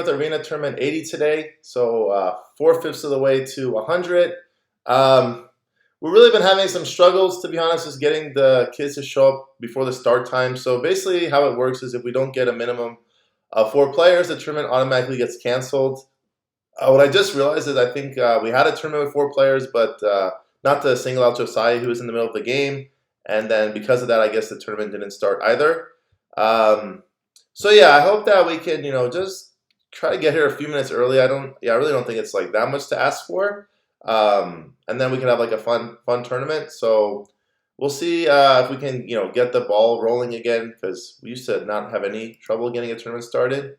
With Arena Tournament 80 today, so 4/5 of the way to 100. We've really been having some struggles, to be honest, just getting the kids to show up before the start time. So basically, how it works is if we don't get a minimum of 4 players, the tournament automatically gets canceled. What I just realized is I think we had a tournament with 4 players, but not to single out Josiah, who was in the middle of the game, and then because of that, I guess the tournament didn't start either. Um, so yeah, I hope that we can, just try to get here a few minutes early. I really don't think it's like that much to ask for. And then we can have like a fun tournament. So we'll see if we can, get the ball rolling again because we used to not have any trouble getting a tournament started.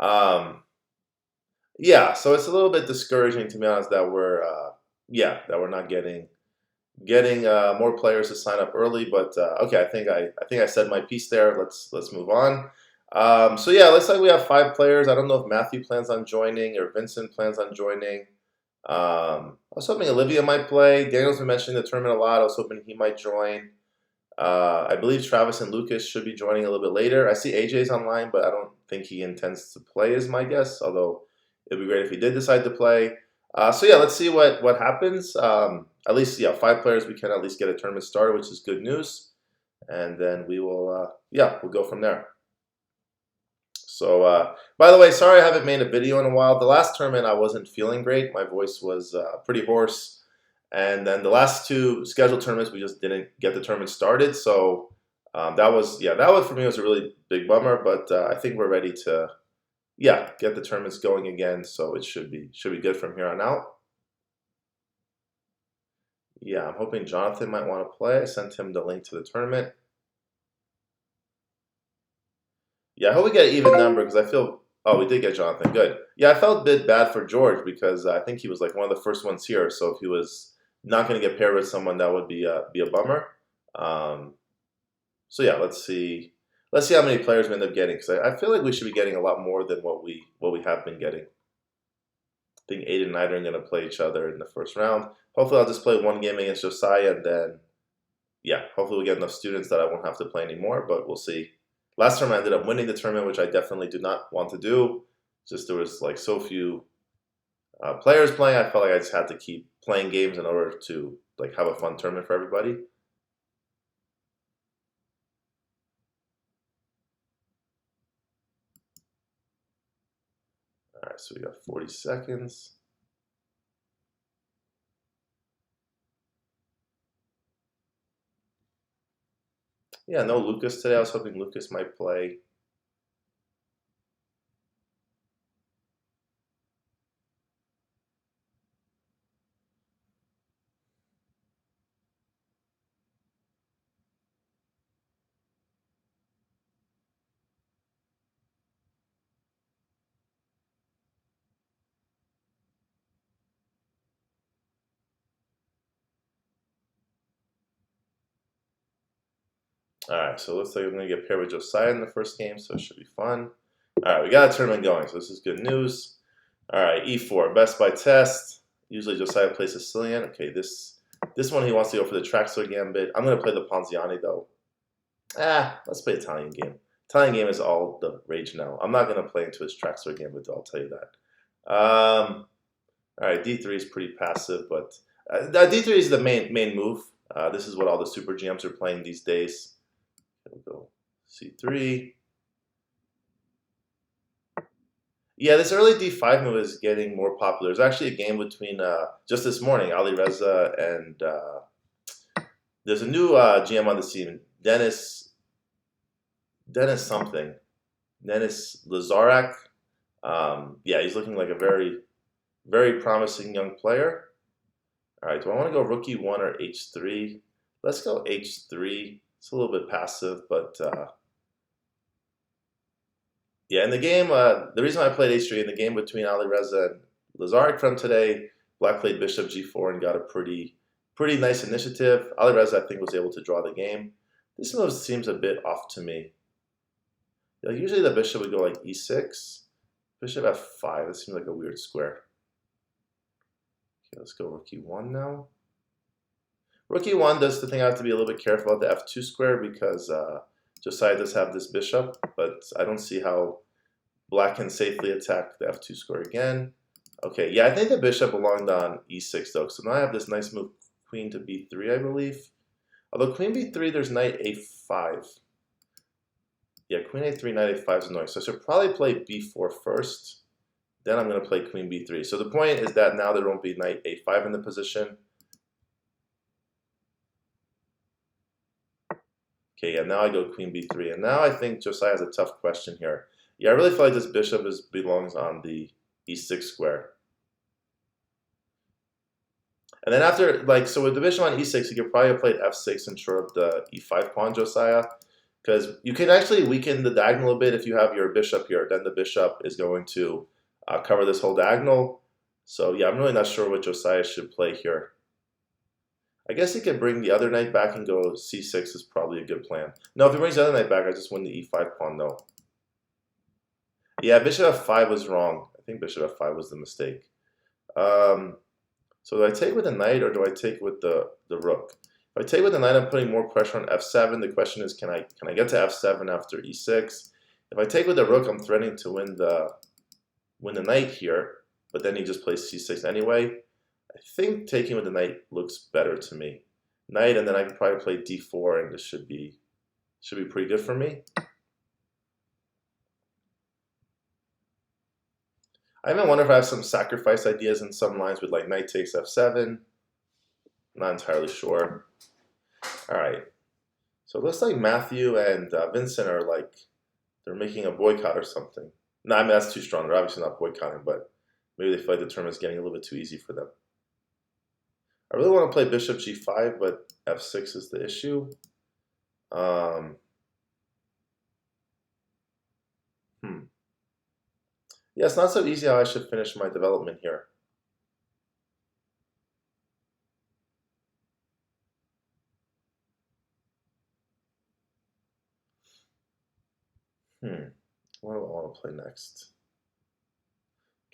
Um, yeah, so it's a little bit discouraging to be honest that we're not getting more players to sign up early, but okay, I think I said my piece there. Let's move on. So yeah, looks like we have 5 players. I don't know if Matthew plans on joining or Vincent plans on joining. I was hoping Olivia might play. Daniel's been mentioning the tournament a lot. I was hoping he might join. I believe Travis and Lucas should be joining a little bit later. I see AJ's online, but I don't think he intends to play, is my guess. Although it'd be great if he did decide to play. So yeah, let's see what happens. At least, yeah, 5 players. We can at least get a tournament started, which is good news. And then we will, we'll go from there. So, by the way, sorry I haven't made a video in a while. The last tournament I wasn't feeling great. My voice was pretty hoarse. And then the last 2 scheduled tournaments, we just didn't get the tournament started. So that was for me was a really big bummer. But I think we're ready to, get the tournaments going again. So it should be good from here on out. Yeah, I'm hoping Jonathan might want to play. I sent him the link to the tournament. Yeah, I hope we get an even number because I feel. Oh, we did get Jonathan. Good. Yeah, I felt a bit bad for George because I think he was like one of the first ones here. So if he was not going to get paired with someone, that would be a bummer. Um, so yeah, let's see. Let's see how many players we end up getting because I feel like we should be getting a lot more than what we have been getting. I think 8 and 9 are going to play each other in the first round. Hopefully, I'll just play one game against Josiah, and then hopefully we get enough students that I won't have to play anymore. But we'll see. Last time I ended up winning the tournament, which I definitely do not want to do. Just there was like so few players playing. I felt like I just had to keep playing games in order to like have a fun tournament for everybody. All right, so we got 40 seconds. Yeah, no Lucas today. I was hoping Lucas might play. All right, so it looks like I'm going to get paired with Josiah in the first game, so it should be fun. All right, we got a tournament going, so this is good news. All right, E4, best by test. Usually Josiah plays Sicilian. Okay, this one he wants to go for the Traxler Gambit. I'm going to play the Ponziani, though. Let's play Italian game. Italian game is all the rage now. I'm not going to play into his Traxler Gambit, though, I'll tell you that. All right, D3 is pretty passive, but D3 is the main move. This is what all the super GMs are playing these days. We'll go C3. Yeah, this early D5 move is getting more popular. There's actually a game between, just this morning, Ali Reza and there's a new GM on the scene, Dennis something. Dennis Lazarak. Yeah, he's looking like a very, very promising young player. All right, do I want to go rookie 1 or H3? Let's go H3. It's a little bit passive, but yeah, in the game, the reason I played H3 in the game between Ali Reza and Lazarik from today, Black played Bishop G4 and got a pretty nice initiative. Ali Reza, I think, was able to draw the game. This move seems a bit off to me. Usually the bishop would go like E6. Bishop F5. This seems like a weird square. Okay, let's go rookie 1 now. Rookie 1 does the thing I have to be a little bit careful about the F2 square because Josiah does have this bishop, but I don't see how black can safely attack the f2 square again. Okay, yeah, I think the bishop belonged on e6 though. So now I have this nice move, queen to b3, I believe. Although queen b3, there's knight a5. Yeah, queen a3, knight a5 is annoying. So I should probably play b4 first. Then I'm going to play queen b3. So the point is that now there won't be knight a5 in the position. Okay, yeah, now I go queen b3. And now I think Josiah has a tough question here. Yeah, I really feel like this bishop belongs on the e6 square. And then after, like, so with the bishop on e6, you could probably have played f6 and shore up the e5 pawn, Josiah. Because you can actually weaken the diagonal a bit if you have your bishop here. Then the bishop is going to cover this whole diagonal. So yeah, I'm really not sure what Josiah should play here. I guess he could bring the other knight back and go c6 is probably a good plan. No, if he brings the other knight back, I just win the e5 pawn though. Yeah, bishop f5 was wrong. I think bishop f5 was the mistake. So do I take with the knight or do I take with the rook? If I take with the knight, I'm putting more pressure on f7. The question is, can I get to f7 after e6? If I take with the rook, I'm threatening to win the knight here, but then he just plays c6 anyway. I think taking with the knight looks better to me. Knight, and then I can probably play d4, and this should be pretty good for me. I even wonder if I have some sacrifice ideas in some lines with like knight takes f7. Not entirely sure. All right. So it looks like Matthew and Vincent are like, they're making a boycott or something. No, I mean, that's too strong. They're obviously not boycotting, but maybe they feel like the tournament is getting a little bit too easy for them. I really want to play bishop g5, but f6 is the issue. Yeah, it's not so easy how I should finish my development here. What do I want to play next?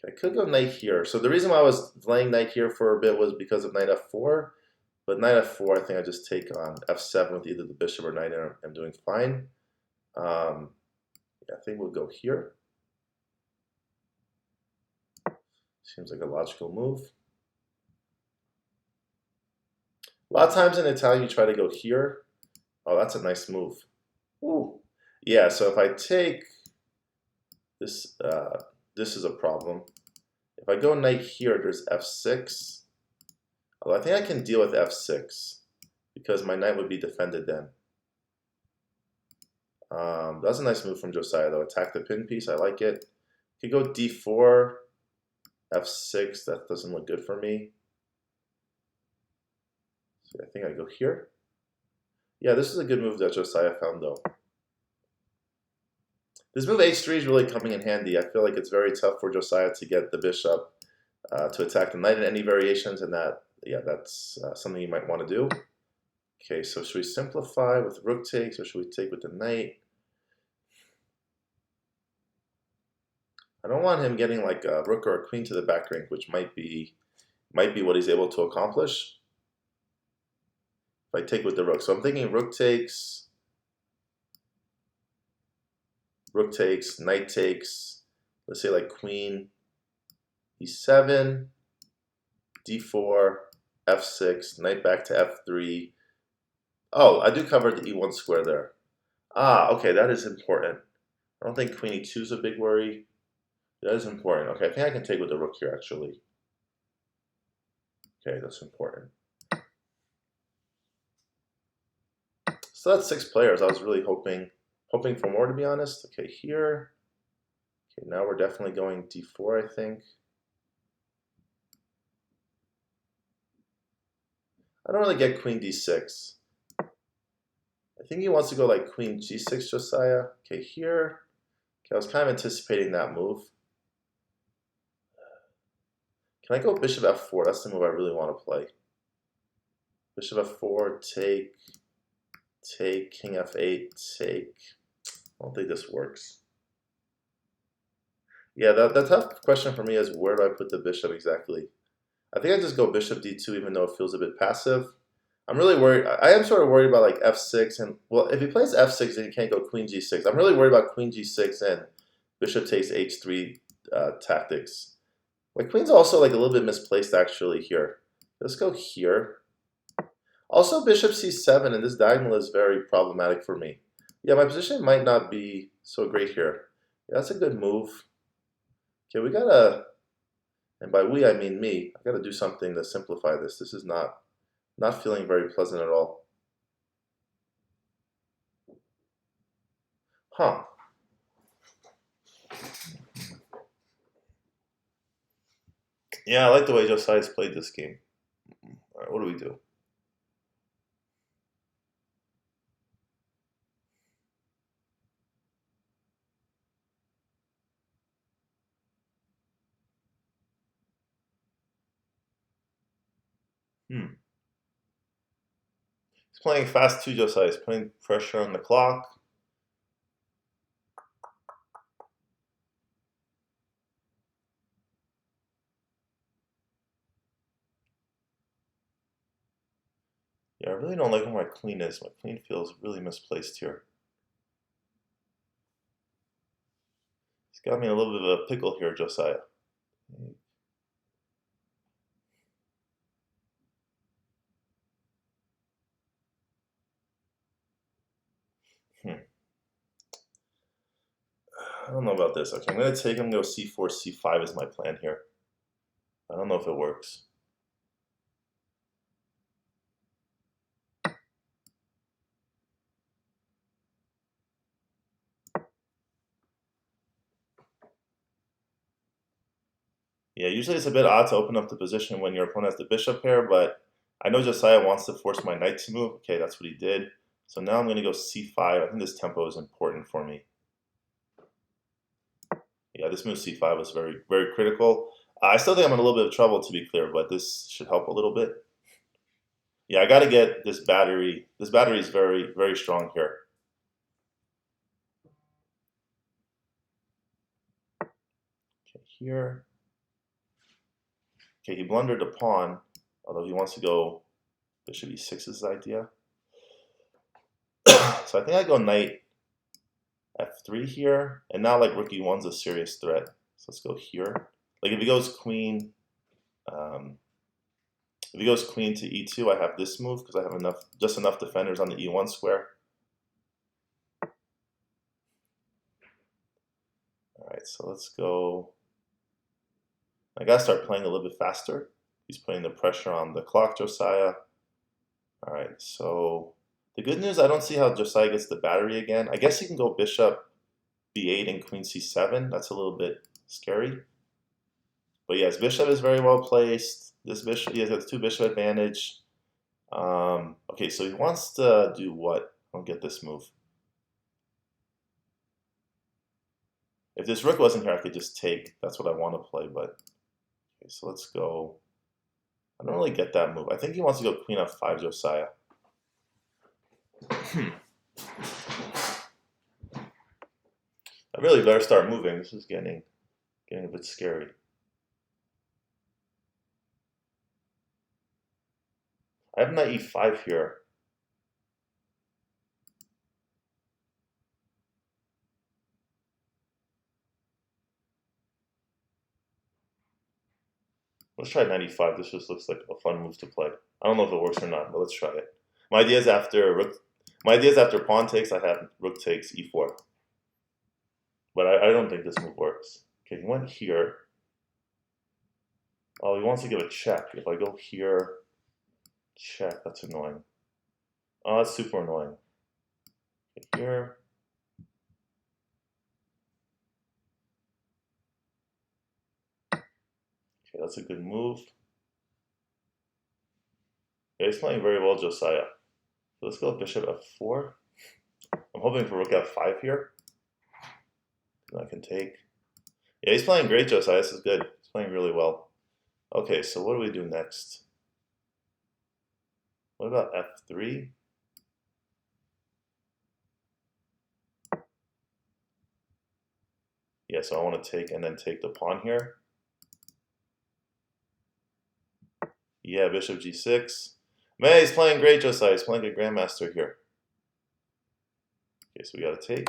Okay, I could go knight here. So the reason why I was playing knight here for a bit was because of knight f4. But knight f4, I think I just take on f7 with either the bishop or knight, and I'm doing fine. Yeah, I think we'll go here. Seems like a logical move. A lot of times in Italian, you try to go here. Oh, that's a nice move. Ooh. Yeah, so if I take this, this is a problem. If I go knight here, there's f6. Although I think I can deal with f6 because my knight would be defended then. That's a nice move from Josiah though. Attack the pin piece, I like it. You could go d4, f6, that doesn't look good for me. So I think I go here. Yeah, this is a good move that Josiah found though. This move h3 is really coming in handy. I feel like it's very tough for Josiah to get the bishop to attack the knight in any variations, and that's something you might want to do. Okay, so should we simplify with rook takes, or should we take with the knight? I don't want him getting like a rook or a queen to the back rank, which might be what he's able to accomplish if I take with the rook. So I'm thinking rook takes, knight takes, let's say like queen, e7, d4, f6, knight back to f3. Oh, I do cover the e1 square there. Ah, okay, that is important. I don't think queen e2 is a big worry. That is important. Okay, I think I can take with the rook here, actually. Okay, that's important. So that's 6 players. I was really hoping for more, to be honest. Okay, here. Okay, now we're definitely going d4, I think. I don't really get queen d6. I think he wants to go like queen g6, Josiah. Okay, here. Okay, I was kind of anticipating that move. Can I go bishop f4? That's the move I really want to play. Bishop f4, take, king f8, take. I don't think this works. Yeah, the tough question for me is where do I put the bishop exactly? I think I just go bishop d2 even though it feels a bit passive. I'm really worried. I am sort of worried about like f6 and well, if he plays f6, then he can't go queen g6. I'm really worried about queen g6 and bishop takes h3 tactics. My queen's also like a little bit misplaced actually here. Let's go here. Also, bishop c7 and this diagonal is very problematic for me. Yeah, my position might not be so great here. Yeah, that's a good move. Okay, we gotta, and by we I mean me, I gotta do something to simplify this. This is not feeling very pleasant at all. Huh. Yeah, I like the way Josiah's played this game. All right, what do we do? Hmm. He's playing fast too, Josiah. He's putting pressure on the clock. Yeah, I really don't like where my queen is. My queen feels really misplaced here. He's got me in a little bit of a pickle here, Josiah. Hmm. I don't know about this. Okay, I'm going to take him, go c4, c5 is my plan here. I don't know if it works. Yeah, usually it's a bit odd to open up the position when your opponent has the bishop pair, but I know Josiah wants to force my knight to move. Okay, that's what he did. So now I'm going to go c5. I think this tempo is important for me. Yeah, this move c5 was very, very critical. I still think I'm in a little bit of trouble, to be clear, but this should help a little bit. Yeah, I got to get this battery. This battery is very, very strong here. Okay, here. Okay, he blundered a pawn, although he wants to go bishop e6 is his idea. So I think I go knight f3 here, and now like rook e1's a serious threat. So let's go here. Like if he goes queen, if he goes queen to e2, I have this move because I have just enough defenders on the e1 square. All right, so let's go. I gotta start playing a little bit faster. He's putting the pressure on the clock, Josiah. All right, so the good news, I don't see how Josiah gets the battery again. I guess he can go bishop b8 and queen c7. That's a little bit scary. But yes, bishop is very well placed. This bishop, he has got 2 bishop advantage. Okay, so he wants to do what? I don't get this move. If this rook wasn't here, I could just take. That's what I want to play, but okay, so let's go. I don't really get that move. I think he wants to go queen f5, Josiah. I really better start moving. This is getting a bit scary. I have knight e5 here. Let's try knight e5. This just looks like a fun move to play. I don't know if it works or not, but let's try it. My idea is after rook. My idea is after pawn takes, I have rook takes e4. But I don't think this move works. Okay, he went here. Oh, he wants to give a check. If I go here, check. That's annoying. Oh, that's super annoying. Okay, here. Okay, that's a good move. Yeah, he's playing very well, Josiah. So let's go bishop f4. I'm hoping for rook f5 here. I can take. Yeah, he's playing great, Josiah. This is good. He's playing really well. Okay, so what do we do next? What about f3? Yeah, so I want to take and then take the pawn here. Yeah, bishop g6. Man, he's playing great, Josiah. He's playing a grandmaster here. Okay, so we got to take.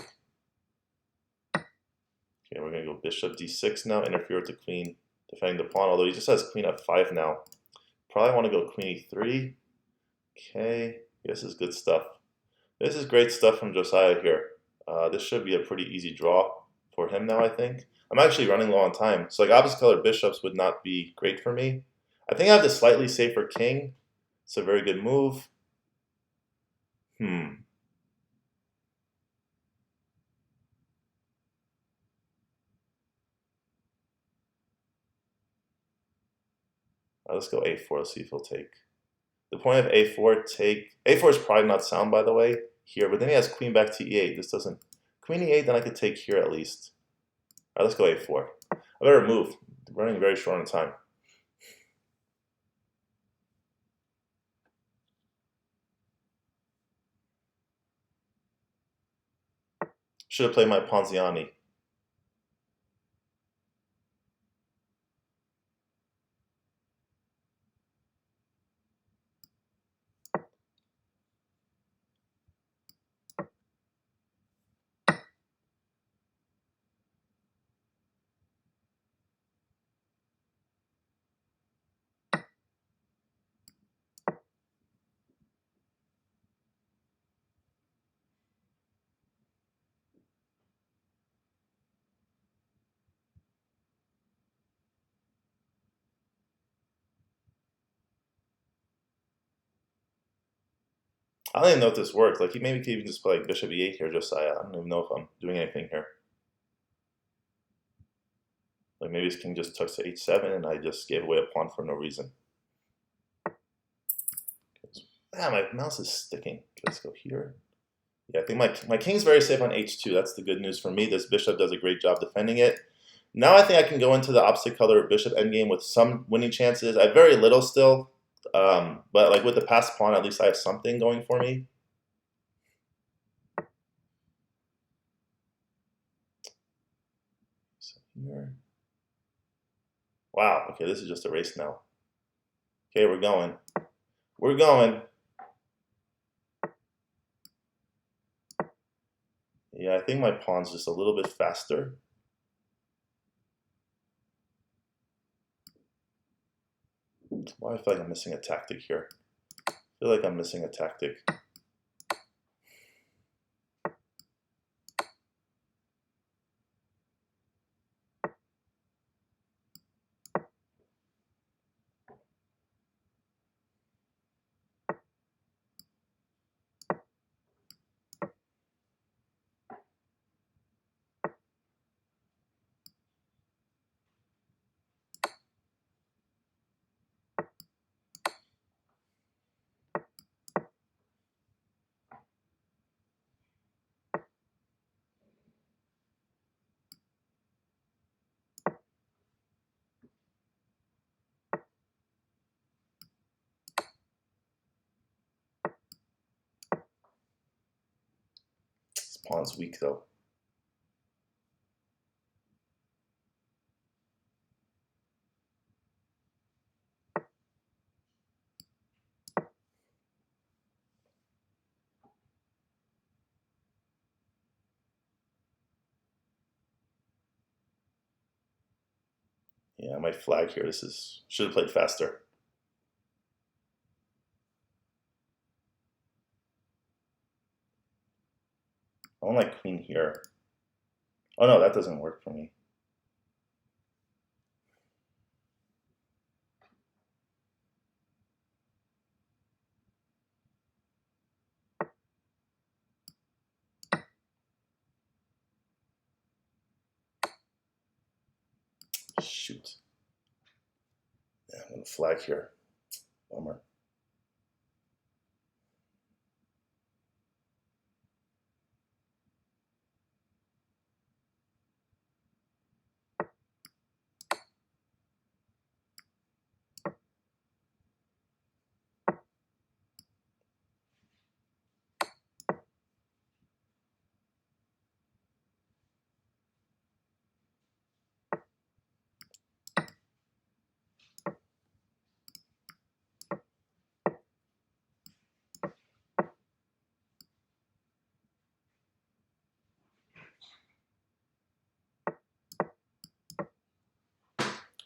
Okay, we're going to go bishop d6 now, interfere with the queen, defending the pawn, although he just has queen f5 now. Probably want to go queen e3. Okay, this is good stuff. This is great stuff from Josiah here. This should be a pretty easy draw for him now, I think. I'm actually running low on time, so like opposite color bishops would not be great for me. I think I have the slightly safer king. It's a very good move. Let's go a4. Let's see if he'll take. The point of a4, take. a4 is probably not sound, by the way, here. But then he has queen back to e8. This doesn't. Queen e8, then I could take here at least. All right, let's go a4. I better move. I'm running very short on time. Should have played my Ponziani. I don't even know if this worked. Like, he maybe could even just play like bishop e8 here, Josiah. I don't even know if I'm doing anything here. Like, maybe his king just tucks to h7 and I just gave away a pawn for no reason. Ah, my mouse is sticking. Okay, let's go here. Yeah, I think my king's very safe on h2. That's the good news for me. This bishop does a great job defending it. Now I think I can go into the opposite color bishop endgame with some winning chances. I have very little still, but like with the passed pawn, at least I have something going for me. So here. Wow, okay, this is just a race now. Okay, we're going. We're going. Yeah, I think my pawn's just a little bit faster. Why do I feel like I'm missing a tactic here? I feel like I'm missing a tactic. This pawn's weak though. Yeah, I might flag here. Should have played faster. I want like queen here. Oh no, that doesn't work for me. Shoot. Yeah, I'm gonna flag here. Bummer.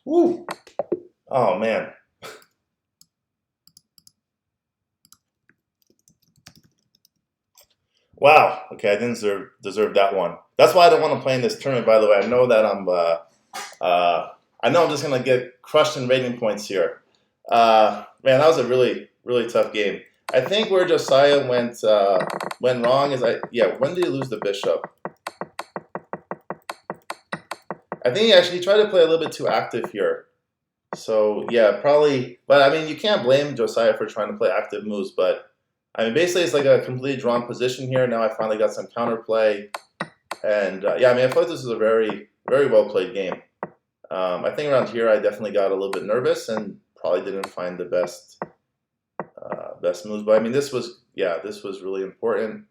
Woo! Oh man. Wow. Okay, I didn't deserve that one. That's why I don't want to play in this tournament. By the way, I know that I know I'm just gonna get crushed in rating points here. Man, that was a really tough game. I think where Josiah went wrong is when did he lose the bishop? I think he actually tried to play a little bit too active here. So yeah, probably. But I mean, you can't blame Josiah for trying to play active moves. But I mean, basically, it's like a completely drawn position here. Now I finally got some counterplay, and yeah, I mean, I thought this was a very well played game. I think around here I definitely got a little bit nervous and probably didn't find the best moves. But I mean, this was really important.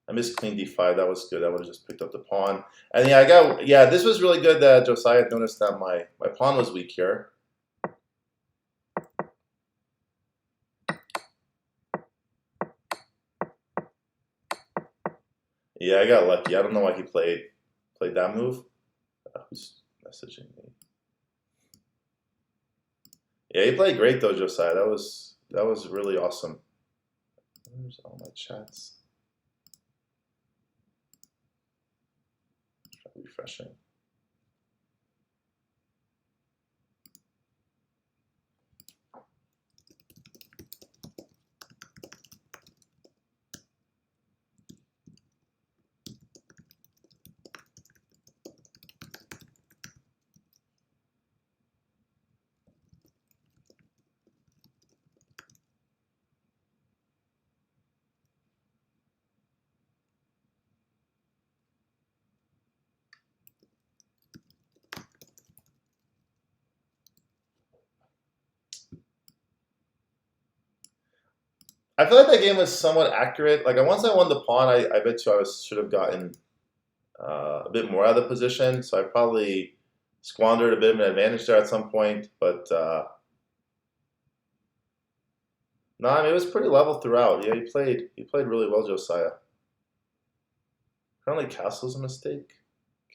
I missed queen d5. That was good. I would have just picked up the pawn. And yeah, this was really good that Josiah noticed that my pawn was weak here. Yeah, I got lucky. I don't know why he played that move. Who's messaging me? Yeah, he played great though, Josiah. That was really awesome. Where's all my chats? Try refreshing. I feel like that game was somewhat accurate. Like once I won the pawn, I bet you should have gotten a bit more out of the position. So I probably squandered a bit of an advantage there at some point. But no, I mean it was pretty level throughout. Yeah, he played really well, Josiah. Apparently castle's a mistake.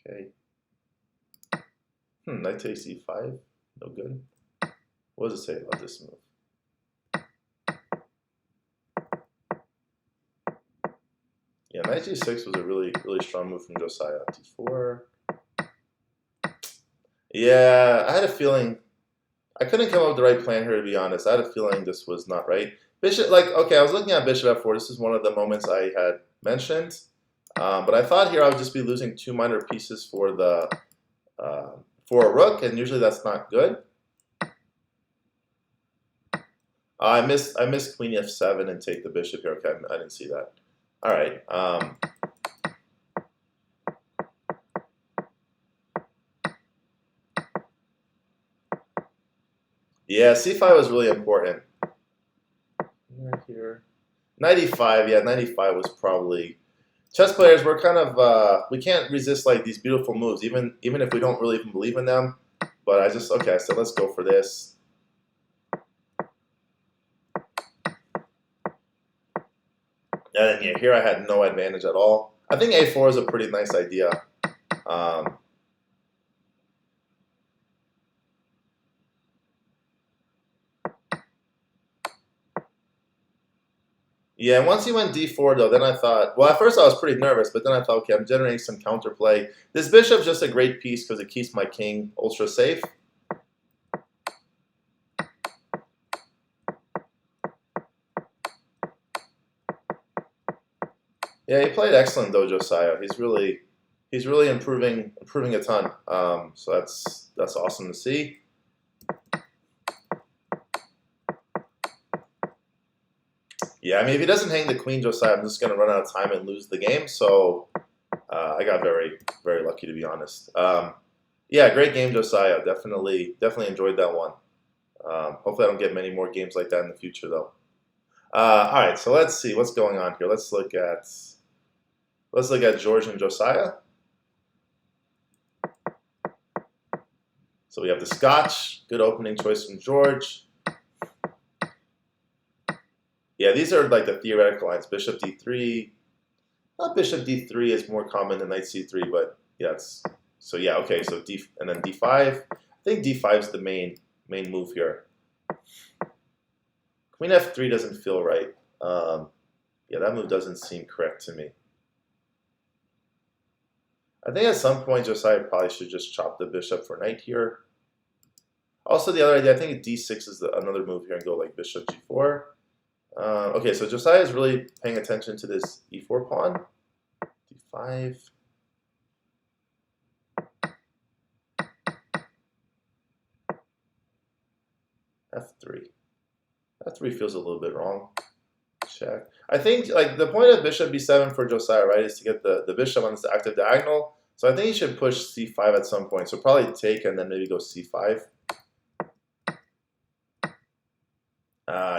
Okay. Knight takes e5. No good. What does it say about this move? Yeah, knight g6 was a really strong move from Josiah. d4. Yeah, I had a feeling. I couldn't come up with the right plan here, to be honest. I had a feeling this was not right. Bishop, okay, I was looking at bishop f4. This is one of the moments I had mentioned. But I thought here I would just be losing two minor pieces for a rook, and usually that's not good. I missed queen f7 and take the bishop here. Okay, I didn't see that. All right. Yeah, c5 was really important. Right here. 95, yeah, 95 was probably. Chess players, we're kind of we can't resist like these beautiful moves, even if we don't really even believe in them. But I said let's go for this. And then yeah, here I had no advantage at all. I think a4 is a pretty nice idea. Yeah, and once he went d4 though, then I thought, well, at first I was pretty nervous, but then I thought, okay, I'm generating some counterplay. This bishop's just a great piece because it keeps my king ultra safe. Yeah, he played excellent though, Josiah. He's really improving a ton. So that's awesome to see. Yeah, I mean, if he doesn't hang the queen, Josiah, I'm just going to run out of time and lose the game. So I got very lucky, to be honest. Yeah, great game, Josiah. Definitely enjoyed that one. Hopefully, I don't get many more games like that in the future, though. All right, so let's see what's going on here. Let's look at George and Josiah. So we have the Scotch. Good opening choice from George. Yeah, these are like the theoretical lines. Bishop d3. Not bishop d3 is more common than knight c3, but yeah, so yeah, okay, so d and then d5. think d5 is the main move here. Queen f3 doesn't feel right. Yeah, that move doesn't seem correct to me. I think at some point Josiah probably should just chop the bishop for knight here. Also, the other idea, I think d6 is another move here and go like bishop g4. Okay, so Josiah is really paying attention to this e4 pawn. d5. f3. f3 feels a little bit wrong. Check. I think like the point of bishop b7 for Josiah, right, is to get the bishop on this active diagonal. So I think he should push c5 at some point. So probably take and then maybe go c5.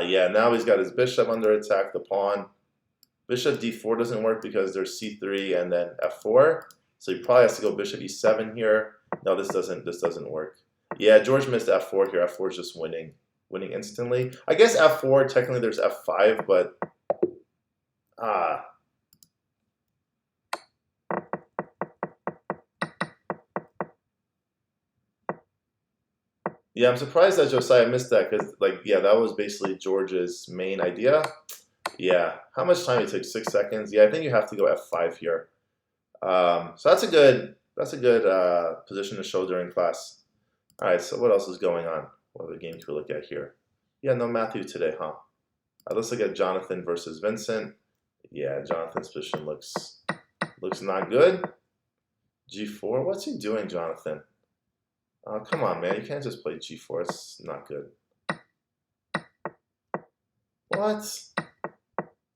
Yeah, now he's got his bishop under attack, the pawn. Bishop d4 doesn't work because there's c3 and then f4. So he probably has to go bishop e7 here. No, this doesn't work. Yeah, George missed f4 here. f4 is just winning instantly. I guess f4, technically there's f5, but yeah, I'm surprised that Josiah missed that because, like, yeah, that was basically George's main idea. Yeah, how much time it took? 6 seconds. Yeah, I think you have to go f5 here. So that's a good position to show during class. All right, so what else is going on? What other game can we look at here? Yeah, no Matthew today, huh? Let's look at Jonathan versus Vincent. Yeah, Jonathan's position looks not good. G4. What's he doing, Jonathan? Oh, come on, man. You can't just play G4. It's not good. What?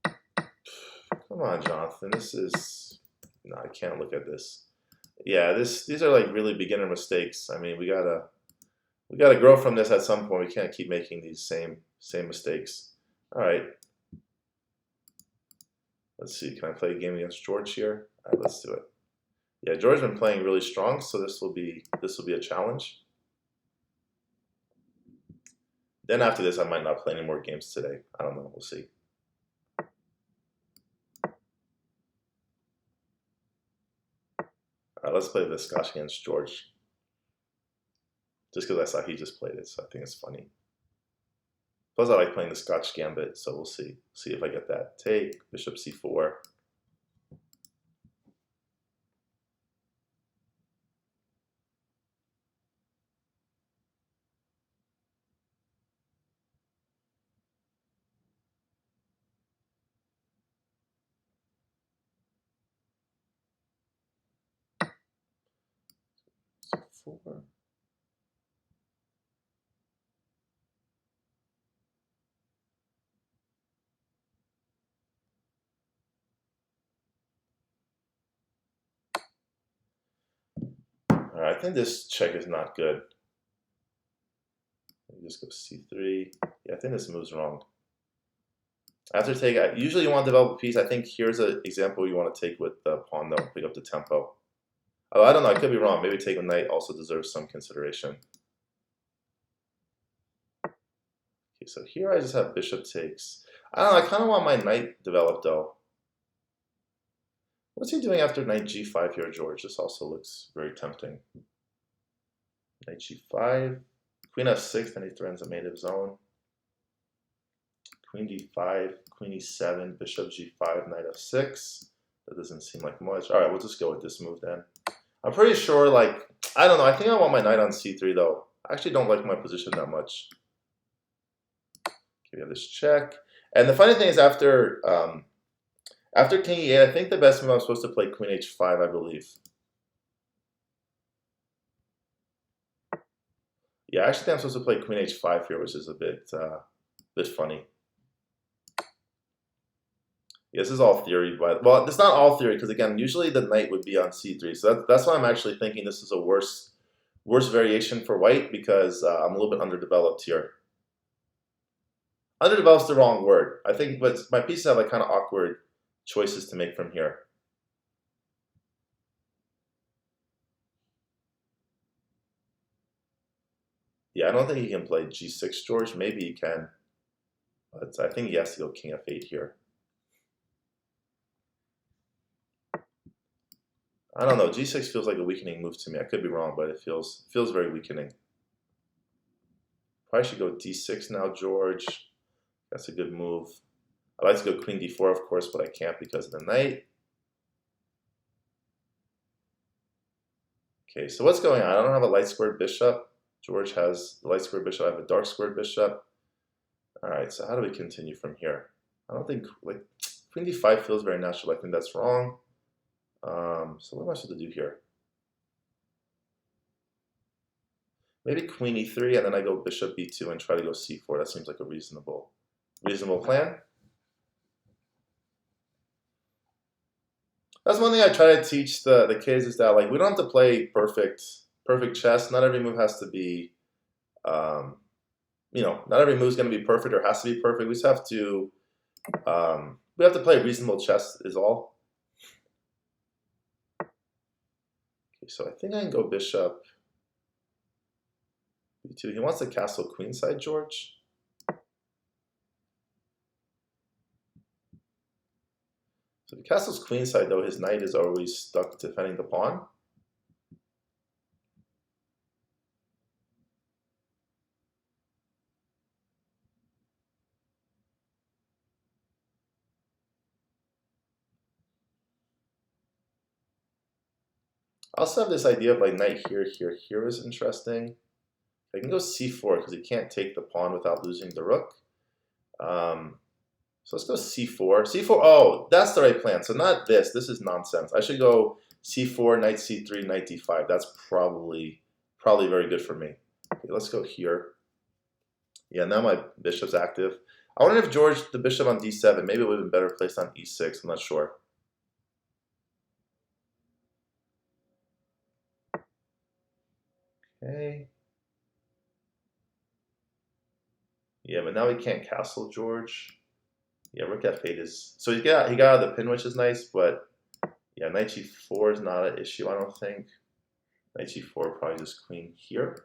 Come on, Jonathan. This is... No, I can't look at this. Yeah, these are like really beginner mistakes. I mean, we gotta grow from this at some point. We can't keep making these same mistakes. All right. Let's see. Can I play a game against George here? All right, let's do it. Yeah, George's been playing really strong, so this will be a challenge. Then after this, I might not play any more games today. I don't know. We'll see. All right, let's play the Scotch against George. Just because I saw he just played it, so I think it's funny. Plus, I like playing the Scotch Gambit, so we'll see. See if I get that. Take, bishop c4. c4. All right, I think this check is not good. Let me just go c3. Yeah, I think this move's wrong. After take, usually you want to develop a piece. I think here's an example you want to take with the pawn, though. Pick up the tempo. Oh, I don't know. I could be wrong. Maybe take a knight also deserves some consideration. Okay, so here I just have bishop takes. I don't know. I kind of want my knight developed, though. What's he doing after knight g5 here, George? This also looks very tempting. Knight g5. Queen f6, then he threatens a mate of his own. Queen d5, queen e7, bishop g5, knight f6. That doesn't seem like much. All right, we'll just go with this move then. I'm pretty sure, like, I don't know. I think I want my knight on c3, though. I actually don't like my position that much. Okay, we have this check. And the funny thing is after king e8, I think the best move I'm supposed to play queen h5, I believe. Yeah, I actually think I'm supposed to play queen h5 here, which is a bit funny. Yeah, this is all theory, but well, it's not all theory because again, usually the knight would be on c3, so that's why I'm actually thinking this is a worse variation for white because I'm a little bit underdeveloped here. Underdeveloped is the wrong word, I think, but my pieces have like kind of awkward choices to make from here. Yeah, I don't think he can play g6, George. Maybe he can, but I think he has to go king f8 here. I don't know. G6 feels like a weakening move to me. I could be wrong, but it feels very weakening. Probably should go d6 now, George. That's a good move. I'd like to go queen d4, of course, but I can't because of the knight. Okay, so what's going on? I don't have a light squared bishop. George has the light squared bishop. I have a dark squared bishop. All right, so how do we continue from here? I don't think, like, queen d5 feels very natural. I think that's wrong. So what am I supposed to do here? Maybe queen e3, and then I go bishop b2 and try to go c4. That seems like a reasonable plan. That's one thing I try to teach the kids is that, like, we don't have to play perfect chess. Not every move has to be, not every move is going to be perfect or has to be perfect. We just have to play reasonable chess is all. Okay, so I think I can go bishop b2. He wants to castle queenside, George. So if he castles queenside, though, his knight is always stuck defending the pawn. I also have this idea of like knight here, here, here is interesting. I can go c4 because he can't take the pawn without losing the rook. So let's go c4. c4, oh, that's the right plan. So not this. This is nonsense. I should go c4, knight c3, knight d5. That's probably very good for me. Okay, let's go here. Yeah, now my bishop's active. I wonder if George, the bishop on d7, maybe it would have been better placed on e6. I'm not sure. Okay. Yeah, but now he can't castle George. Yeah, rook f8 is... So he got out of the pin, which is nice, but yeah, knight g4 is not an issue, I don't think. Knight g4, probably just queen here.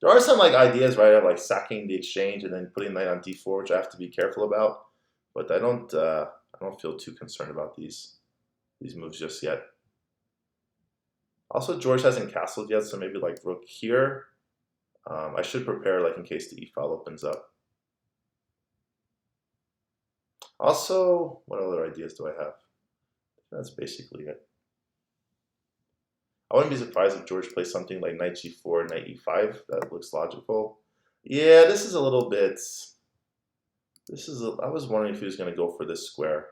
There are some like ideas, right, of like sacking the exchange and then putting knight on d4, which I have to be careful about. But I don't feel too concerned about these moves just yet. Also, George hasn't castled yet, so maybe like rook here. I should prepare like in case the e-file opens up. Also, what other ideas do I have? That's basically it. I wouldn't be surprised if George plays something like knight g4, knight e5. That looks logical. Yeah, this is a little bit... I was wondering if he was going to go for this square.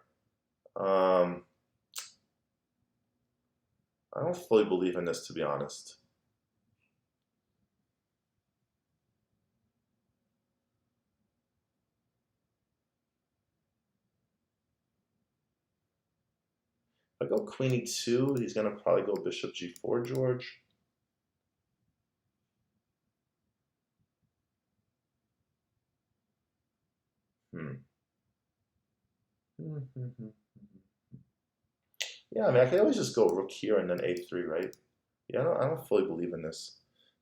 I don't fully believe in this, to be honest. If I go queen e2, he's going to probably go bishop g4, George. Yeah, I mean, I could always just go rook here and then a3, right? Yeah, I don't fully believe in this.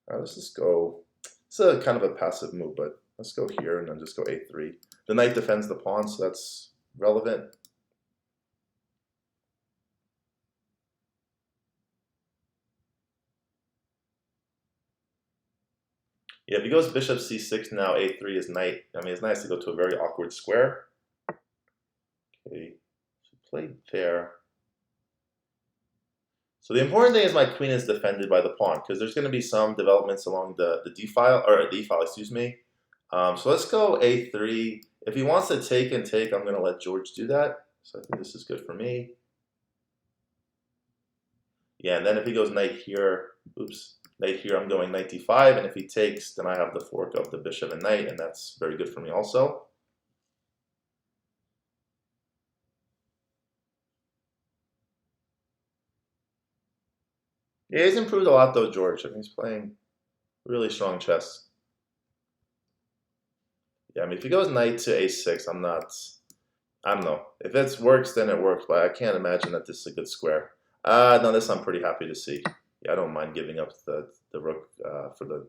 All right, let's just go. It's a kind of a passive move, but let's go here and then just go a3. The knight defends the pawn, so that's relevant. Yeah, if he goes bishop c6 now, a3 is knight. I mean, it's nice to go to a very awkward square. Okay, so play there. So the important thing is my queen is defended by the pawn because there's going to be some developments along the d-file, or d-file, excuse me. So let's go a3. If he wants to take and take, I'm going to let George do that. So I think this is good for me. Yeah, and then if he goes knight here, knight here, I'm going knight d5, and if he takes, then I have the fork of the bishop and knight, and that's very good for me also. Yeah, he's improved a lot though, George. I mean, he's playing really strong chess. Yeah, I mean, if he goes knight to a6, I don't know. If it works, then it works, but I can't imagine that this is a good square. No, this I'm pretty happy to see. Yeah, I don't mind giving up the rook for the...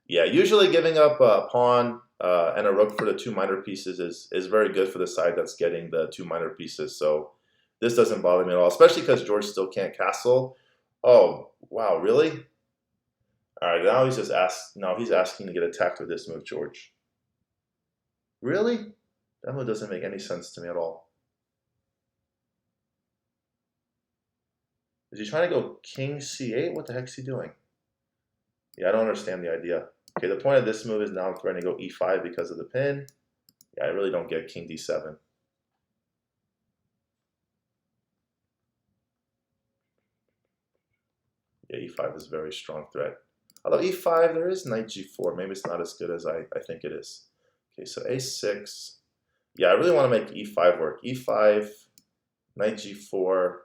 Yeah, usually giving up a pawn and a rook for the two minor pieces is very good for the side that's getting the two minor pieces. So this doesn't bother me at all, especially because George still can't castle. Oh, wow, really? All right, now he's just asked. No, he's asking to get attacked with this move, George. Really? That move doesn't make any sense to me at all. Is he trying to go king c8? What the heck is he doing? Yeah, I don't understand the idea. Okay, the point of this move is now I'm trying to go e5 because of the pin. Yeah, I really don't get king d7. Yeah, e5 is a very strong threat. Although e5, there is knight g4. Maybe it's not as good as I think it is. Okay, so a6. Yeah, I really want to make e5 work. e5, knight g4,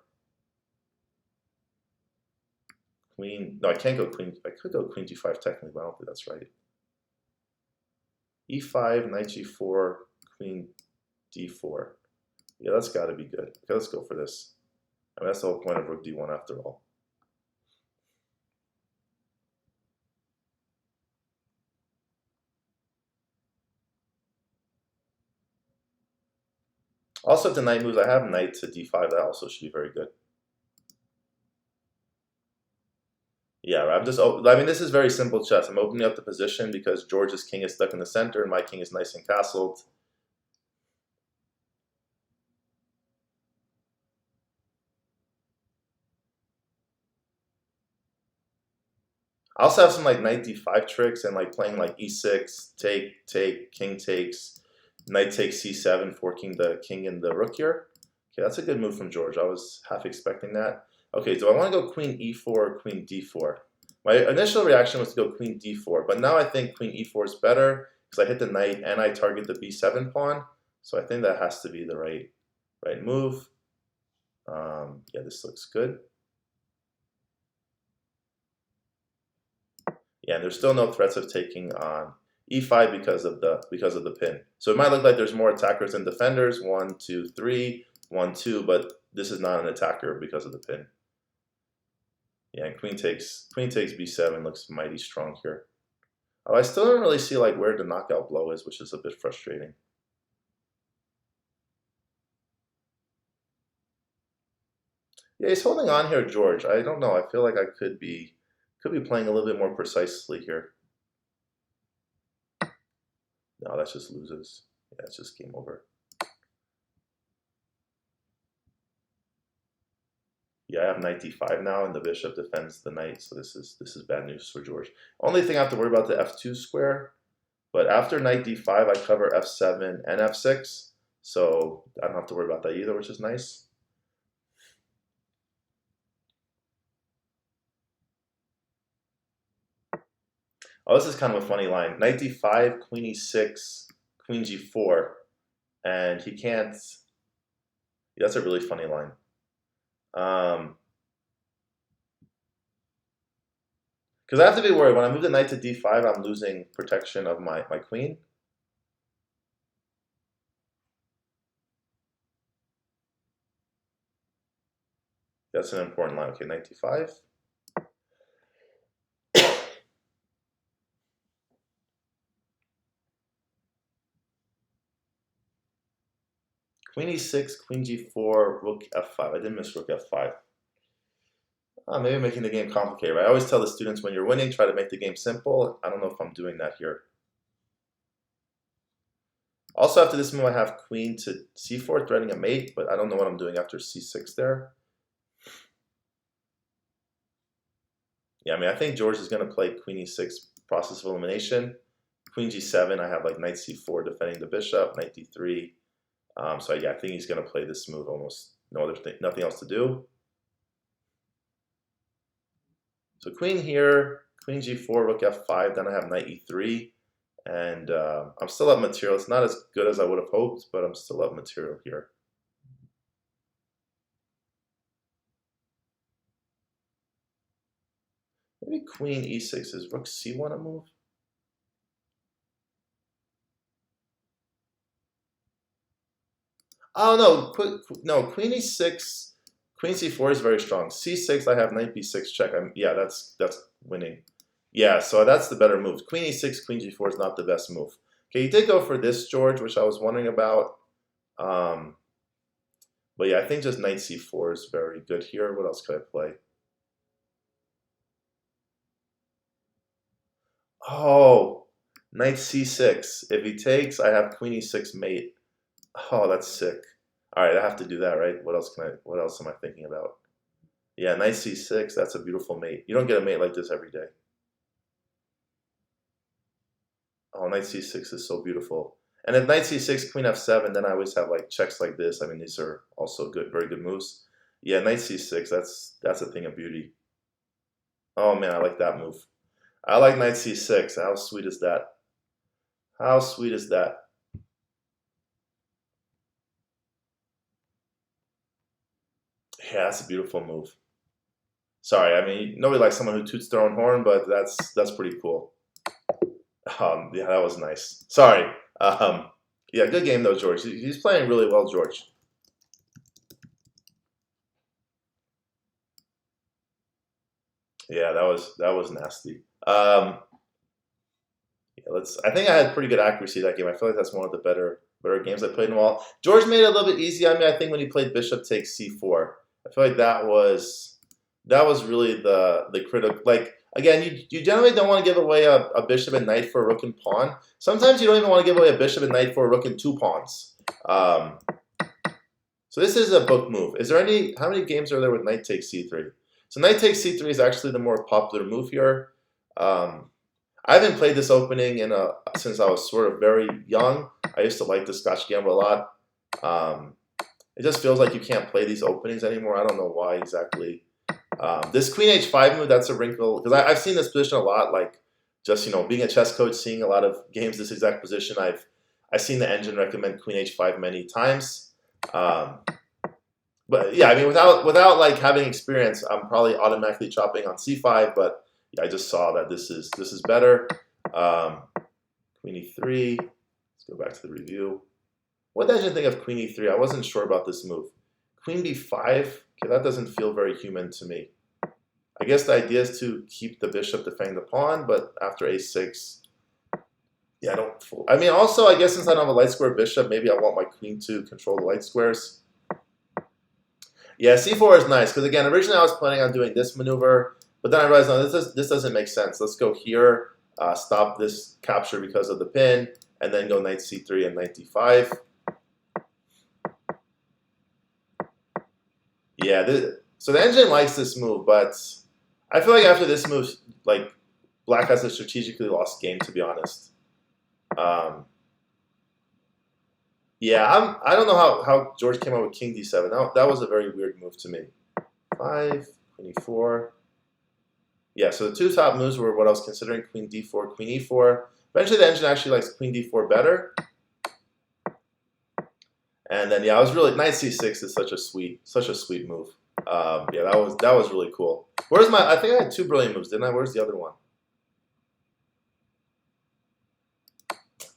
queen. No, I can't go queen. I could go queen g5 technically, but I don't think that's right. e5, knight g4, queen d4. Yeah, that's got to be good. Okay, let's go for this. I mean, that's the whole point of rook d1 after all. Also, if the knight moves, I have knight to d5. That also should be very good. Yeah, I'm just. I mean, this is very simple chess. I'm opening up the position because George's king is stuck in the center and my king is nice and castled. I also have some like knight d5 tricks and like playing like e6, take, king takes, knight takes c7, forking the king and the rook here. Okay, that's a good move from George. I was half expecting that. Okay, do I want to go queen e4 or queen d4? My initial reaction was to go queen d4, but now I think queen e4 is better because I hit the knight and I target the b7 pawn. So I think that has to be the right move. Yeah, this looks good. Yeah, and there's still no threats of taking on e5 because of the pin. So it might look like there's more attackers than defenders. 1, 2, 3, 1, 2, but this is not an attacker because of the pin. Yeah, and queen takes b7 looks mighty strong here. Oh, I still don't really see like where the knockout blow is, which is a bit frustrating. Yeah, he's holding on here, George. I don't know. I feel like I could be playing a little bit more precisely here. No, that just loses. Yeah, it's just game over. Yeah, I have knight d5 now, and the bishop defends the knight, so this is bad news for George. Only thing I have to worry about the f2 square, but after knight d5, I cover f7 and f6, so I don't have to worry about that either, which is nice. Oh, this is kind of a funny line. Knight d5, queen e6, queen g4, and he can't. Yeah, that's a really funny line. Because I have to be worried when I move the knight to d5, I'm losing protection of my queen. That's an important line. Okay, knight d5. Queen e6, queen g4, rook f5. I didn't miss rook f5. Maybe making the game complicated, right? I always tell the students when you're winning, try to make the game simple. I don't know if I'm doing that here. Also, after this move, I have queen to c4, threatening a mate, but I don't know what I'm doing after c6 there. Yeah, I mean, I think George is going to play queen e6, process of elimination. Queen g7, I have like knight c4 defending the bishop, knight d3. So yeah, I think he's going to play this move almost nothing else to do. So queen here, queen g4, rook f5, then I have knight e3, and I'm still up material. It's not as good as I would have hoped, but I'm still up material here. Maybe queen e6, is rook c1 a move? Oh no, queen e6, queen c4 is very strong. c6, I have knight b6 check. Yeah, that's winning. Yeah, so that's the better move. Queen e6, queen g4 is not the best move. Okay, you did go for this, George, which I was wondering about. But yeah, I think just knight c4 is very good here. What else could I play? Oh, knight c6. If he takes, I have queen e6 mate. Oh, that's sick. All right, I have to do that, right? What else can I? What else am I thinking about? Yeah, knight c6. That's a beautiful mate. You don't get a mate like this every day. Oh, knight c6 is so beautiful. And if knight c6, queen f7, then I always have like checks like this. I mean, these are also good, very good moves. Yeah, knight c6. That's a thing of beauty. Oh man, I like that move. I like knight c6. How sweet is that? How sweet is that? Yeah, that's a beautiful move. Sorry, I mean nobody likes someone who toots their own horn, but that's pretty cool. Yeah, that was nice. Sorry. Um, yeah, good game though, George. He's playing really well, George. Yeah, that was nasty. Yeah, let's. I think I had pretty good accuracy that game. I feel like that's one of the better games I played in a while. George made it a little bit easy on me. I think when he played Bishop takes c4. I feel like that was really the critical. Like again, you generally don't want to give away a bishop and knight for a rook and pawn. Sometimes you don't even want to give away a bishop and knight for a rook and two pawns. Um, so this is a book move. Is there any? How many games are there with knight takes c3? So knight takes c3 is actually the more popular move here. Um, I haven't played this opening since I was sort of very young. I used to like the Scotch Gamble a lot. Um, it just feels like you can't play these openings anymore. I don't know why exactly. This Queen H5 move, that's a wrinkle because I've seen this position a lot. Like just being a chess coach, seeing a lot of games this exact position. I've seen the engine recommend Queen H5 many times. Um, but yeah, I mean without like having experience, I'm probably automatically chopping on C5. But yeah, I just saw that this is better. Um, Queen E3. Let's go back to the review. What did I think of Queen E3? I wasn't sure about this move. Queen B5. Okay, that doesn't feel very human to me. I guess the idea is to keep the bishop defending the pawn, but after A6, yeah, I don't. I mean, also, I guess since I don't have a light square bishop, maybe I want my queen to control the light squares. Yeah, C4 is nice because again, originally I was planning on doing this maneuver, but then I realized no, this doesn't make sense. Let's go here, stop this capture because of the pin, and then go knight C3 and knight D5. Yeah, so the engine likes this move, but I feel like after this move, like Black has a strategically lost game, to be honest. Um, yeah, I don't know how George came up with King D7. That was a very weird move to me. 5, Queen E4. Yeah, so the two top moves were what I was considering: Queen D4, Queen E4. Eventually, the engine actually likes Queen D4 better. And then yeah, I was really knight C6 is such a sweet move. Yeah, that was really cool. Where's my? I think I had two brilliant moves, didn't I? Where's the other one?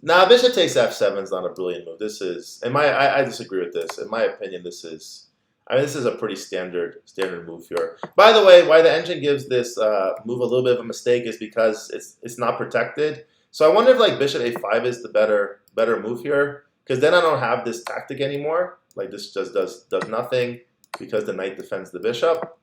Nah, bishop takes f7 is not a brilliant move. This is, I disagree with this. In my opinion, this is. I mean, this is a pretty standard move here. By the way, why the engine gives this move a little bit of a mistake is because it's not protected. So I wonder if like bishop a5 is the better move here, because then I don't have this tactic anymore. Like this just does nothing because the knight defends the bishop.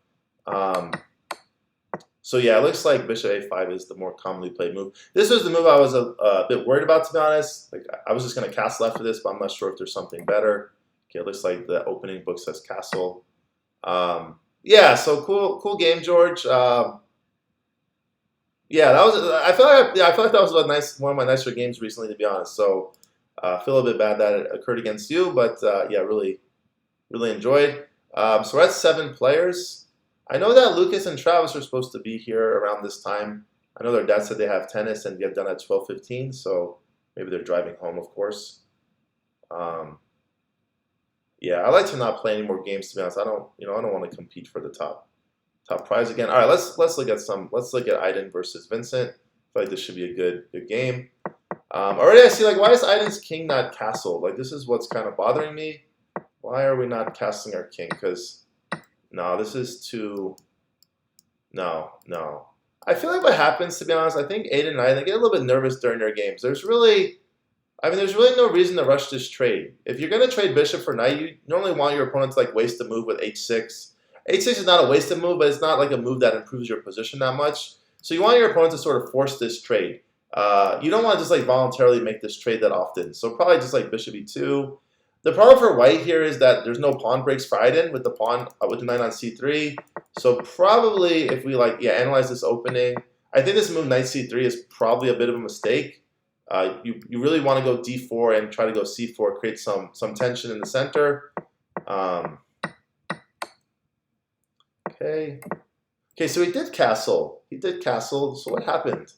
So yeah, it looks like bishop a5 is the more commonly played move. This was the move I was a bit worried about, to be honest. Like I was just going to castle after this, but I'm not sure if there's something better. Okay, it looks like the opening book says castle. Yeah, so cool game, George. Yeah, that was. I feel like that was one of my nicer games recently, to be honest. So I feel a bit bad that it occurred against you, but yeah, really enjoyed. So we're at 7 players. I know that Lucas and Travis are supposed to be here around this time. I know their dad said they have tennis and get done at 12:15, so maybe they're driving home, of course. Um, yeah, I like to not play any more games, to be honest. I don't want to compete for the top prize again. All right, let's look at Aiden versus Vincent. I feel like this should be a good game. Already I see like why is Aiden's king not castled? Like this is what's kind of bothering me. Why are we not castling our king? Because no, this is too. No. I feel like what happens, to be honest, I think Aiden and I they get a little bit nervous during their games. There's really no reason to rush this trade. If you're going to trade bishop for knight, you normally want your opponent to like waste a move with h6. H6 is not a wasted move, but it's not like a move that improves your position that much. So you want your opponent to sort of force this trade. You don't want to just like voluntarily make this trade that often. So probably just like bishop e2. The problem for white here is that there's no pawn breaks for Iden with the pawn with the knight on c3. So probably if we like analyze this opening, I think this move knight c3 is probably a bit of a mistake. You really want to go d4 and try to go c4, create some tension in the center. Okay. Okay, so he did castle. He did castle. So what happened?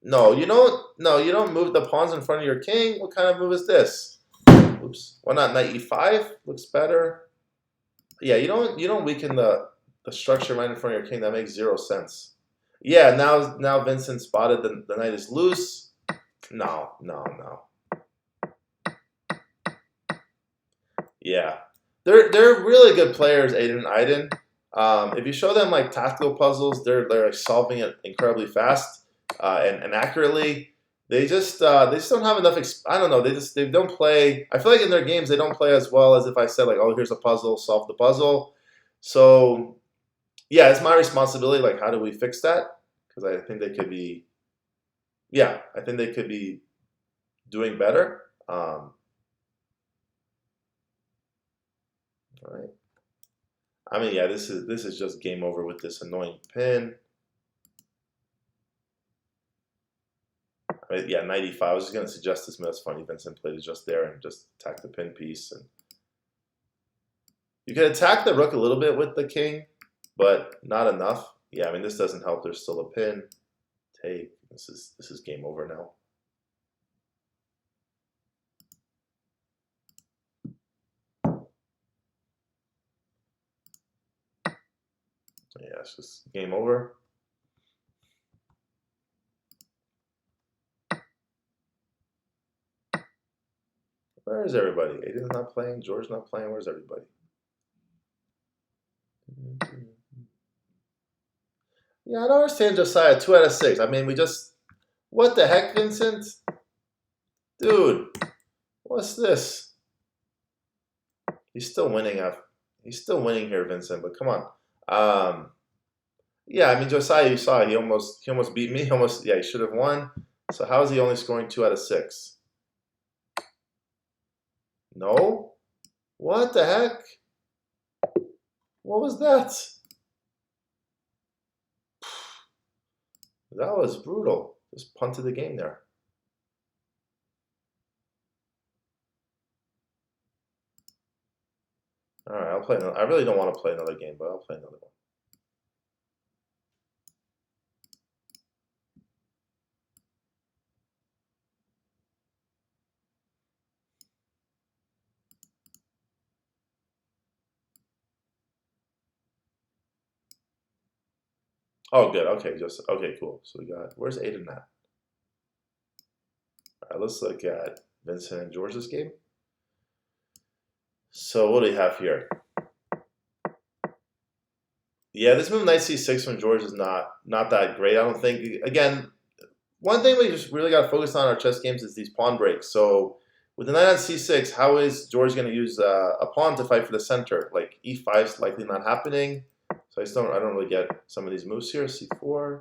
No, you don't. No, you don't move the pawns in front of your king. What kind of move is this? Oops. Why not knight e5? Looks better. Yeah, you don't weaken the structure right in front of your king. That makes zero sense. Yeah, now Vincent spotted the knight is loose. No. Yeah, they're really good players, Aiden and Iden. If you show them like tactical puzzles, they're like solving it incredibly fast and accurately. They just don't have enough. I don't know. They don't play. I feel like in their games they don't play as well as if I said like, oh, here's a puzzle, solve the puzzle. So yeah, it's my responsibility. Like, how do we fix that? Because I think they could be. Yeah, I think they could be doing better. All right. I mean, yeah, this is just game over with this annoying pin. I mean, yeah, 95. I was just gonna suggest this, but that's funny. Vincent played it just there and just attack the pin piece, and you can attack the rook a little bit with the king, but not enough. Yeah, I mean, this doesn't help. There's still a pin. Take. This is game over now. Yeah, it's just game over. Where is everybody? Aiden's not playing. George's not playing. Where's everybody? Yeah, I don't understand Josiah. 2 out of 6. I mean, we just. What the heck, Vincent? Dude, what's this? He's still winning. He's still winning here, Vincent. But come on. Yeah, I mean, Josiah, you saw it. He almost beat me. He should have won. So how is he only scoring 2 out of 6? No? What the heck? What was that? That was brutal. Just punted the game there. All right, I'll play another. I really don't want to play another game, but I'll play another one. Oh, good. Okay, okay, cool. So we got, where's Aiden at? All right, let's look at Vincent and George's game. So what do we have here? Yeah, this move knight c6 from George is not that great. I don't think. Again, one thing we just really got to focus on in our chess games is these pawn breaks. So with the knight on c6, how is George going to use a pawn to fight for the center? Like e5 is likely not happening. So I don't really get some of these moves here. c4.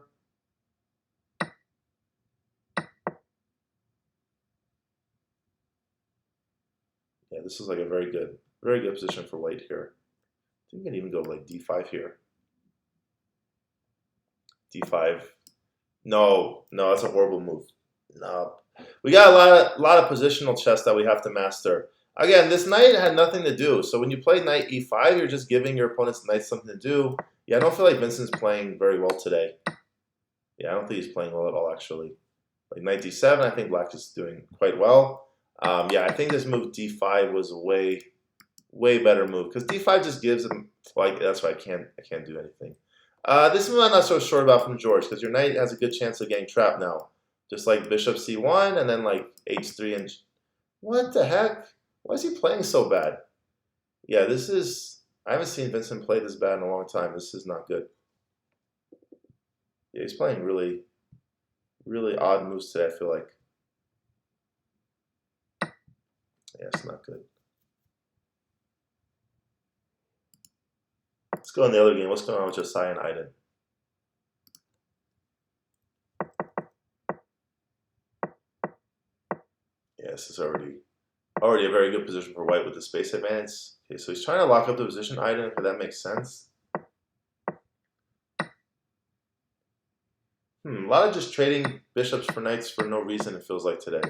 Yeah, this is like a very good position for white here. I think you can even go like d5 here. d5. No, that's a horrible move. No. We got a lot of positional chess that we have to master. Again, this knight had nothing to do. So when you play knight e5, you're just giving your opponent's knight something to do. Yeah, I don't feel like Vincent's playing very well today. Yeah, I don't think he's playing well at all, actually. Like knight d7, I think black is doing quite well. Yeah, I think this move d5 was a way better move because d5 just gives him like that's why I can't do anything. This move I'm not so sure about from George because your knight has a good chance of getting trapped now. Just like bishop c1 and then like h3 and what the heck? Why is he playing so bad? Yeah, I haven't seen Vincent play this bad in a long time. This is not good. Yeah, he's playing really odd moves today, I feel like. Yeah, it's not good. Let's go on the other game. What's going on with Josiah and Iden? this is already a very good position for white with the space advance. Okay, so he's trying to lock up the position item, if that makes sense. A lot of just trading bishops for knights for no reason, it feels like today.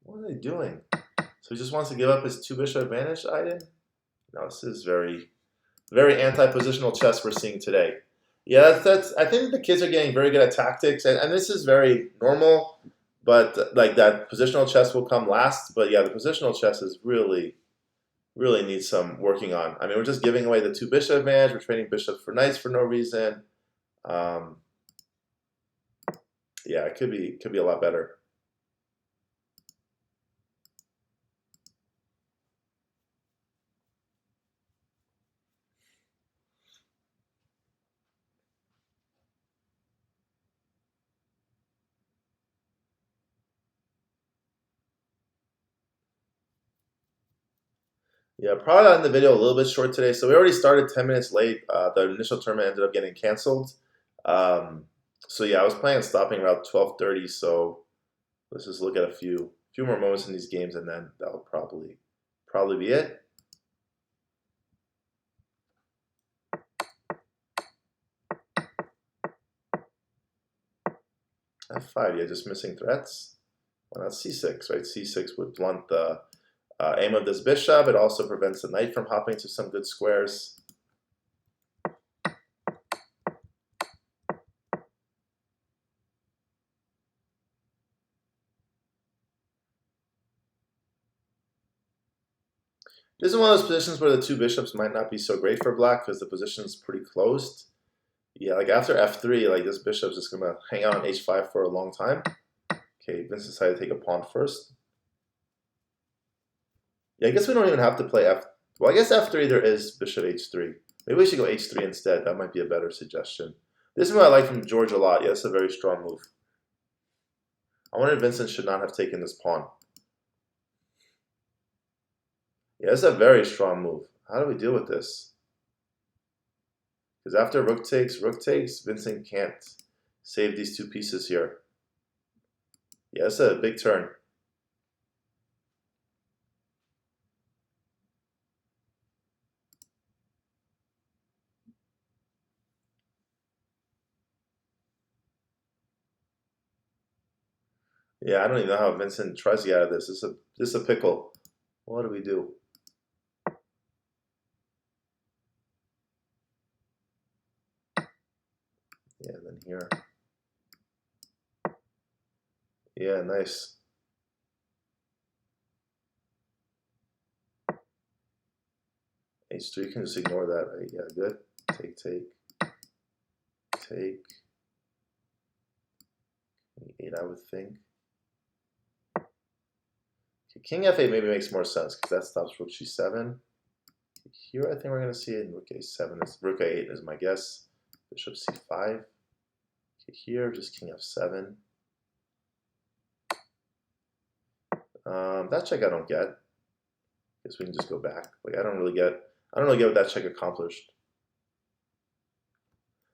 What are they doing? So he just wants to give up his 2 bishop advantage item? No, this is very, very anti-positional chess we're seeing today. Yeah, that's. I think the kids are getting very good at tactics, and this is very normal. But like that positional chess will come last. But yeah, the positional chess is really needs some working on. I mean, we're just giving away the 2 bishop advantage. We're trading bishops for knights for no reason. Yeah, it could be a lot better. Yeah, probably on the video a little bit short today. So we already started 10 minutes late. The initial tournament ended up getting canceled. So yeah, I was planning on stopping around 12:30. So let's just look at a few more moments in these games, and then that'll probably be it. F5, yeah, just missing threats. Why not C6, right? C6 would blunt the aim of this bishop. It also prevents the knight from hopping to some good squares. This is one of those positions where the 2 bishops might not be so great for black because the position's pretty closed. Yeah, like after f3, like this bishop's just gonna hang out on h5 for a long time. Okay, Vince decided to take a pawn first. Yeah, I guess we don't even have to play f. Well, I guess f3 there is bishop h3. Maybe we should go h3 instead. That might be a better suggestion. This is what I like from George a lot. Yeah, it's a very strong move. I wonder if Vincent should not have taken this pawn. Yeah, it's a very strong move. How do we deal with this? Because after rook takes, Vincent can't save these 2 pieces here. Yeah, it's a big turn. Yeah, I don't even know how Vincent tries to get out of this. This is a pickle. What do we do? Yeah, and then here. Yeah, nice. H3, you can just ignore that, right? Yeah, good. Take, take. E8, I would think. Okay, King F8 maybe makes more sense because that stops Rook G7. Here, I think we're going to see it in Rook A7. Rook A8 is my guess. Bishop C5. Okay, here, just King F7. That check I don't get. Guess we can just go back. Like I don't really get what that check accomplished.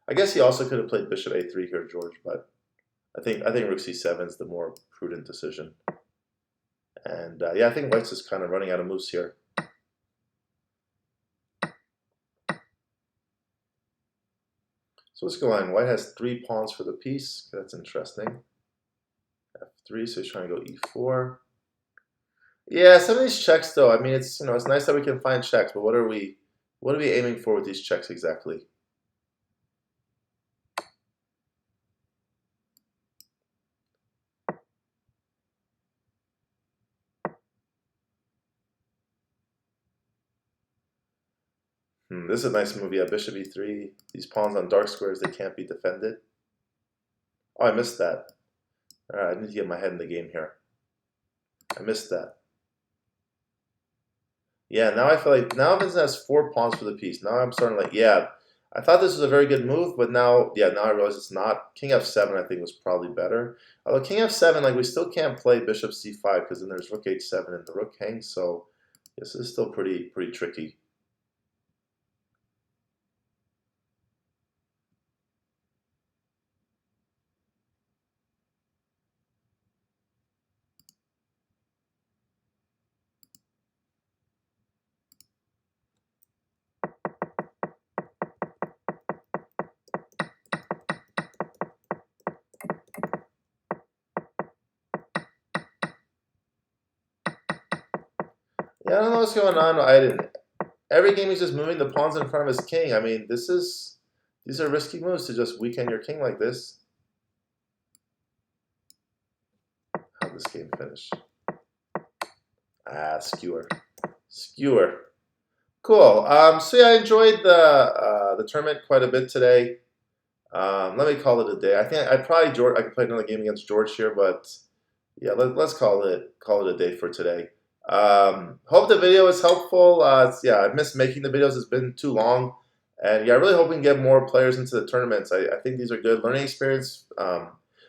I guess he also could have played Bishop A3 here, George, but I think Rook C7 is the more prudent decision. And yeah, I think White's just kind of running out of moves here. So let's go on. White has 3 pawns for the piece. That's interesting. F3, so he's trying to go E4. Yeah, some of these checks though, I mean it's it's nice that we can find checks, but what are we aiming for with these checks exactly? This is a nice move. Yeah, Bishop E3. These pawns on dark squares, they can't be defended. Oh, I missed that. All right, I need to get my head in the game here. I missed that. Yeah, now I feel like now Vincent has 4 pawns for the piece. Now I'm starting like, yeah, I thought this was a very good move, but now, yeah, now I realize it's not. King F7 I think was probably better. Although King F7, like we still can't play Bishop C5 because then there's Rook H7 and the Rook hangs. So this is still pretty tricky. Yeah, I don't know what's going on. I didn't. Every game he's just moving the pawns in front of his king. I mean, these are risky moves to just weaken your king like this. How'd this game finish? Ah, skewer. Skewer. Cool. So yeah, I enjoyed the tournament quite a bit today. Let me call it a day. I think I could play another game against George here, but yeah, let's call it a day for today. Hope the video is helpful. Yeah, I missed making the videos. It's been too long, and yeah, I really hope we can get more players into the tournaments. I think these are good learning experience.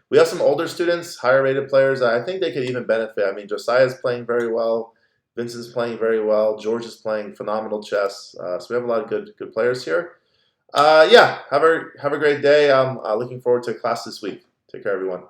We have some older students, higher rated players. I think they could even benefit. I mean, Josiah's playing very well. Vincent's playing very well. George is playing phenomenal chess. So we have a lot of good players here. Yeah, have a great day. I'm looking forward to class this week. Take care, everyone.